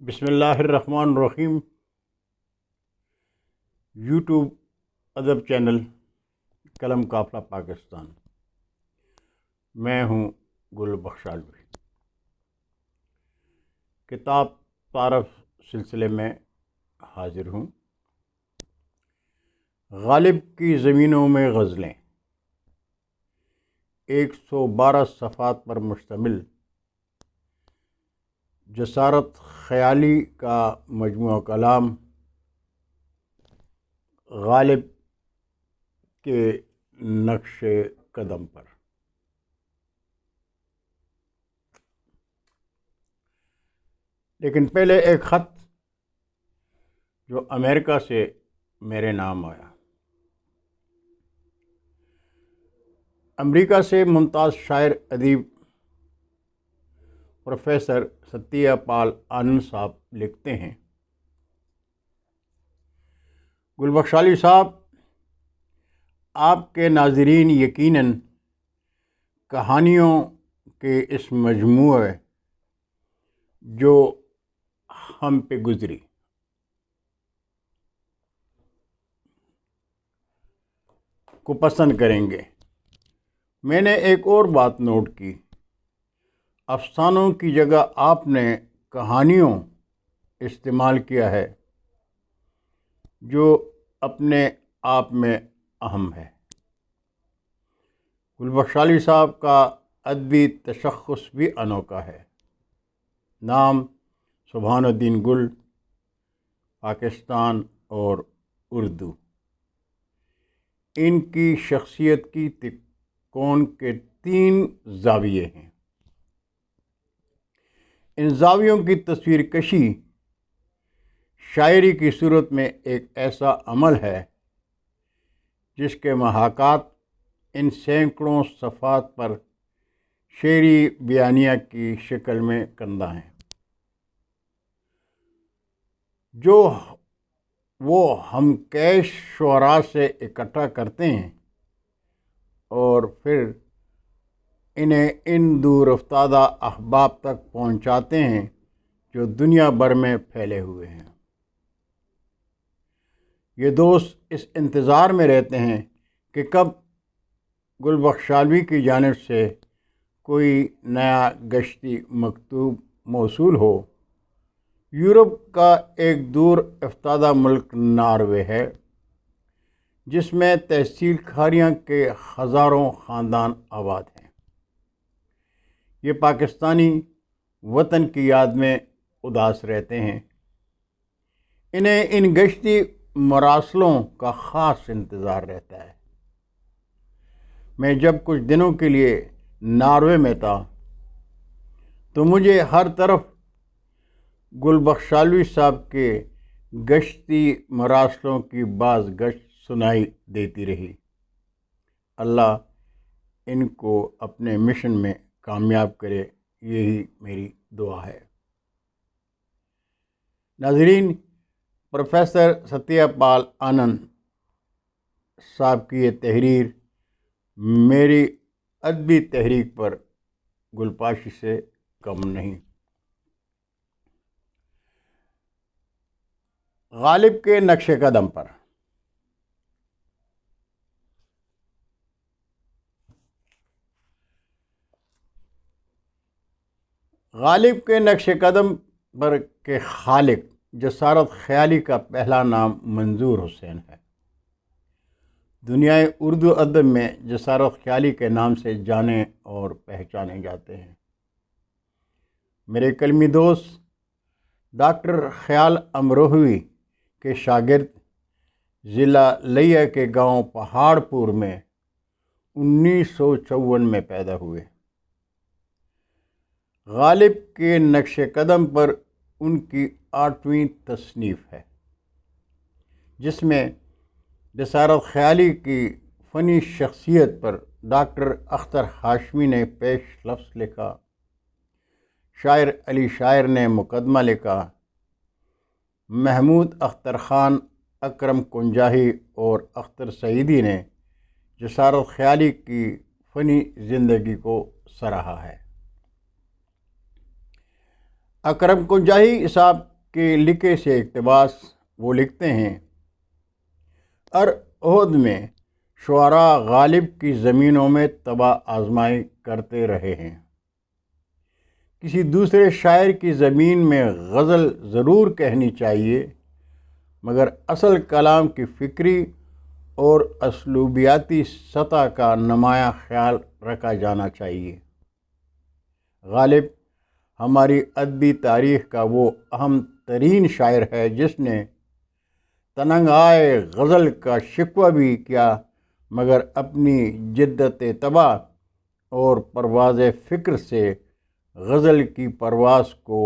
بسم اللہ الرحمن الرحیم۔ یوٹیوب ادب چینل قلم قافلہ پاکستان، میں ہوں گل بخشالوی۔ کتاب تعارف سلسلے میں حاضر ہوں۔ غالب کی زمینوں میں غزلیں 112 صفحات پر مشتمل جسارت خیالی کا مجموعہ کلام غالب کے نقش قدم پر۔ لیکن پہلے ایک خط جو امریکہ سے میرے نام آیا۔ امریکہ سے ممتاز شاعر ادیب پروفیسر ستیہ پال آنند صاحب لکھتے ہیں، گل بخشالی صاحب، آپ کے ناظرین یقیناً کہانیوں کے اس مجموعے جو ہم پہ گزری کو پسند کریں گے۔ میں نے ایک اور بات نوٹ کی، افسانوں کی جگہ آپ نے کہانیوں استعمال کیا ہے، جو اپنے آپ میں اہم ہے۔ گل بخشالی صاحب کا ادبی تشخص بھی انوکھا ہے۔ نام سبحان الدین گل، پاکستان اور اردو۔ ان کی شخصیت کی کون کے 3 زاویے ہیں۔ ان زاویوں کی تصویر کشی شاعری کی صورت میں ایک ایسا عمل ہے جس کے محاکات ان سینکڑوں صفحات پر شعری بیانیہ کی شکل میں کندہ ہیں، جو وہ ہم کیش شعراء سے اکٹھا کرتے ہیں اور پھر انہیں ان دور افتادہ احباب تک پہنچاتے ہیں جو دنیا بھر میں پھیلے ہوئے ہیں۔ یہ دوست اس انتظار میں رہتے ہیں کہ کب گل بخشالوی کی جانب سے کوئی نیا گشتی مکتوب موصول ہو۔ یورپ کا ایک دور افتادہ ملک ناروے ہے، جس میں تحصیل کھاریاں کے ہزاروں خاندان آباد ہیں۔ یہ پاکستانی وطن کی یاد میں اداس رہتے ہیں۔ انہیں ان گشتی مراسلوں کا خاص انتظار رہتا ہے۔ میں جب کچھ دنوں کے لیے ناروے میں تھا تو مجھے ہر طرف گل بخشالوی صاحب کے گشتی مراسلوں کی باز گشت سنائی دیتی رہی۔ اللہ ان کو اپنے مشن میں کامیاب کرے، یہی میری دعا ہے۔ ناظرین، پروفیسر ستیہ پال آنند صاحب کی یہ تحریر میری ادبی تحریک پر گلپاشی سے کم نہیں۔ غالب کے نقش قدم پر۔ غالب کے نقش قدم پر کے خالق جسارت خیالی کا پہلا نام منظور حسین ہے۔ دنیائے اردو ادب میں جسارت خیالی کے نام سے جانے اور پہچانے جاتے ہیں۔ میرے قلمی دوست ڈاکٹر خیال امروہوی کے شاگرد ضلع لیہ کے گاؤں پہاڑ پور میں 1954 میں پیدا ہوئے۔ غالب کے نقش قدم پر ان کی 8ویں تصنیف ہے، جس میں جسارت خیالی کی فنی شخصیت پر ڈاکٹر اختر ہاشمی نے پیش لفظ لکھا، شاعر علی شاعر نے مقدمہ لکھا، محمود اختر خان، اکرم کنجاہی اور اختر سعیدی نے جسارت خیالی کی فنی زندگی کو سراہا ہے۔ اکرم کنجاہی صاحب کے لکھے سے اقتباس وہ لکھتے ہیں، عہد میں شعراء غالب کی زمینوں میں تباہ آزمائی کرتے رہے ہیں۔ کسی دوسرے شاعر کی زمین میں غزل ضرور کہنی چاہیے، مگر اصل کلام کی فکری اور اسلوبیاتی سطح کا نمایاں خیال رکھا جانا چاہیے۔ غالب ہماری ادبی تاریخ کا وہ اہم ترین شاعر ہے جس نے تنگائے غزل کا شکوہ بھی کیا، مگر اپنی جدت طبع اور پرواز فکر سے غزل کی پرواز کو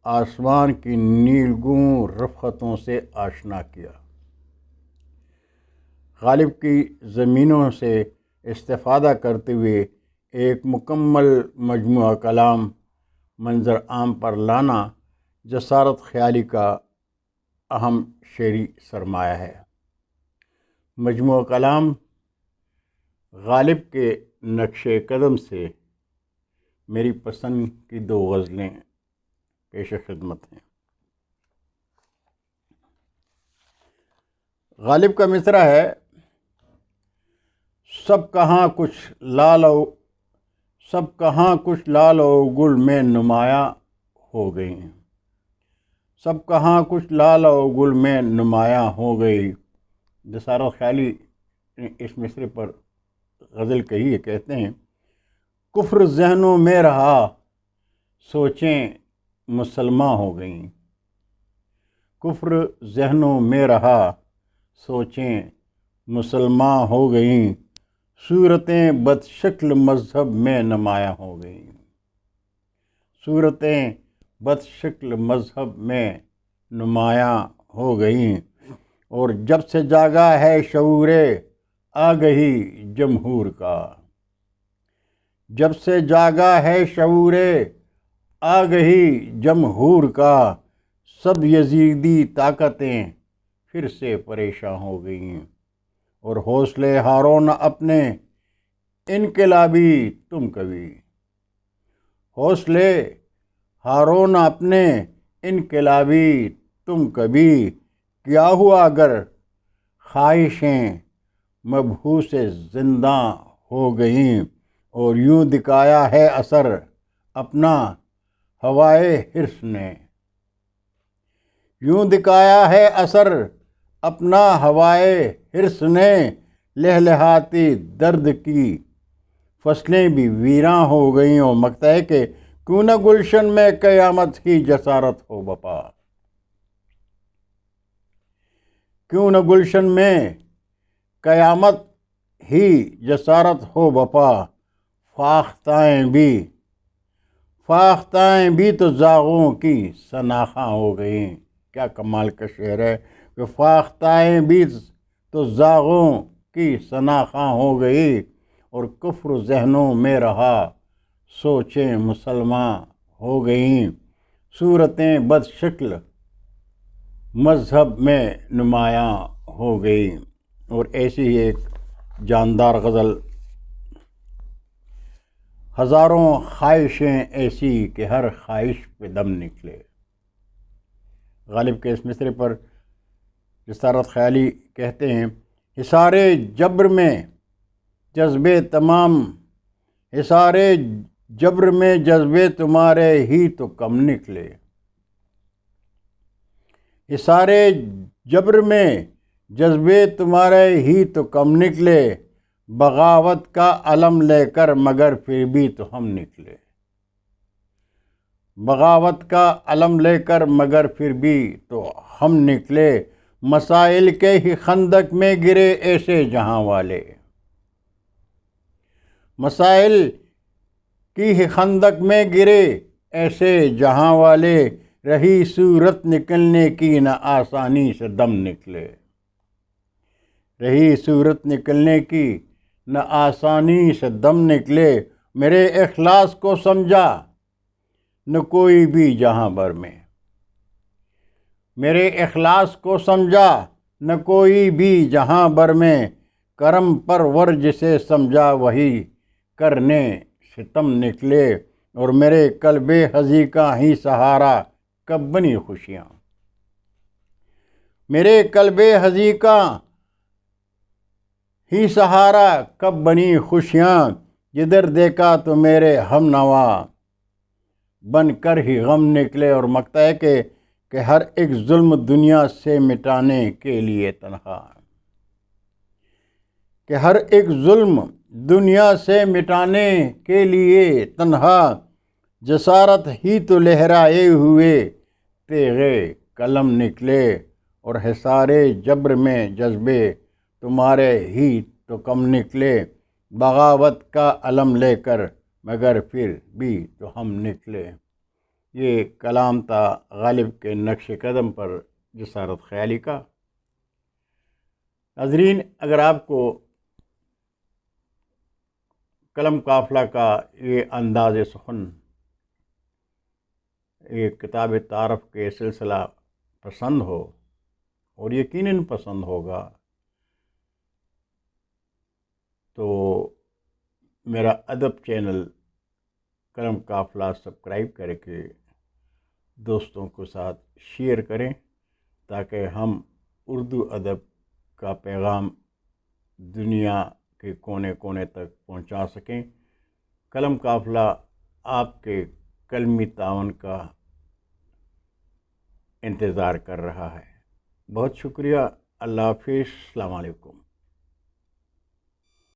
آسمان کی نیلگوں رفقتوں سے آشنا کیا۔ غالب کی زمینوں سے استفادہ کرتے ہوئے ایک مکمل مجموعہ کلام منظر عام پر لانا جسارت خیالی کا اہم شعری سرمایہ ہے۔ مجموعہ کلام غالب کے نقش قدم سے میری پسند کی 2 غزلیں پیش خدمت ہیں۔ غالب کا مصرع ہے، سب کہاں کچھ لال و گل میں نمایاں ہو گئی، سب کہاں کچھ لال و گل میں نمایاں ہو گئی۔ جسارت خیالی نے اس مصرع پر غزل کہی ہے، کہتے ہیں، کفر ذہنوں میں رہا سوچیں مسلماں ہو گئیں، کفر ذہنوں میں رہا سوچیں مسلماں ہو گئیں، صورتیں بد شکل مذہب میں نمایاں ہو گئیں، صورتیں بد شکل مذہب میں نمایاں ہو گئیں، اور جب سے جاگا ہے شعور آگہی جمہور کا، جب سے جاگا ہے شعور آگہی جمہور کا، سب یزیدی طاقتیں پھر سے پریشاں ہو گئیں، اور حوصلے ہارو نہ اپنے انقلابی تم کبھی، حوصلے ہارو نہ اپنے انقلابی تم کبھی، کیا ہوا اگر خواہشیں مبہوس زنداں ہو گئیں، اور یوں دکھایا ہے اثر اپنا ہوائے حرص نے، یوں دکھایا ہے اثر اپنا ہوائے حرص نے، لہلہاتی درد کی فصلیں بھی ویراں ہو گئیں، اور مقطع ہے کہ کیوں نہ گلشن میں قیامت ہی جسارت ہو بپا، کیوں نہ گلشن میں قیامت ہی جسارت ہو بپا، فاختائیں بھی تو زاغوں کی سناخاں ہو گئیں۔ کیا کمال کا شعر ہے کہ فاختائیں بھی تو زاغوں کی سناخاں ہو گئی، اور کفر ذہنوں میں رہا سوچیں مسلماں ہو گئیں، صورتیں بد شکل مذہب میں نمایاں ہو گئی۔ اور ایسی ہی ایک جاندار غزل، ہزاروں خواہشیں ایسی کہ ہر خواہش پہ دم نکلے۔ غالب کے اس مصرع پر جسارت خیالی کہتے ہیں، حصارِ جبر میں جذبے حصارِ جبر میں جذبے تمہارے ہی تو کم نکلے، حصارِ جبر میں جذبے تمہارے ہی تو کم نکلے، بغاوت کا علم لے کر مگر پھر بھی تو ہم نکلے، بغاوت کا علم لے کر مگر پھر بھی تو ہم نکلے، مسائل کے ہی خندق میں گرے ایسے جہاں والے، مسائل کی ہی خندق میں گرے ایسے جہاں والے، رہی صورت نکلنے کی نہ آسانی سے دم نکلے، رہی صورت نکلنے کی نہ آسانی سے دم نکلے، میرے اخلاص کو سمجھا نہ کوئی بھی جہاں بھر میں، میرے اخلاص کو سمجھا نہ کوئی بھی جہاں بھر میں، کرم پرور جسے سمجھا وہی کرنے ستم نکلے، اور میرے قلب حزیں کا ہی سہارا کب بنی خوشیاں۔ میرے قلب ہزی کا ہی سہارا کب بنی خوشیاں، جدھر دیکھا تو میرے ہم نوا بن کر ہی غم نکلے۔ اور مکتا ہے کہ ہر ایک ظلم دنیا سے مٹانے کے لیے تنہا، کہ ہر ایک ظلم دنیا سے مٹانے کے لیے تنہا، جسارت ہی تو لہرائے ہوئے تیغے قلم نکلے۔ اور حصارِ جبر میں جذبے تمہارے ہی تو کم نکلے، بغاوت کا علم لے کر مگر پھر بھی تو ہم نکلے۔ یہ کلام تھا غالب کے نقش قدم پر جسارت خیالی کا۔ ناظرین، اگر آپ کو قلم قافلہ کا یہ انداز سخن، یہ کتاب تعارف کے سلسلہ پسند ہو، اور یقیناً پسند ہوگا، تو میرا ادب چینل قلم قافلہ سبسکرائب کر کے دوستوں کے ساتھ شیئر کریں، تاکہ ہم اردو ادب کا پیغام دنیا کے کونے کونے تک پہنچا سکیں۔ قلم قافلہ آپ کے قلمی تعاون کا انتظار کر رہا ہے۔ بہت شکریہ۔ اللہ حافظ۔ السلام علیکم۔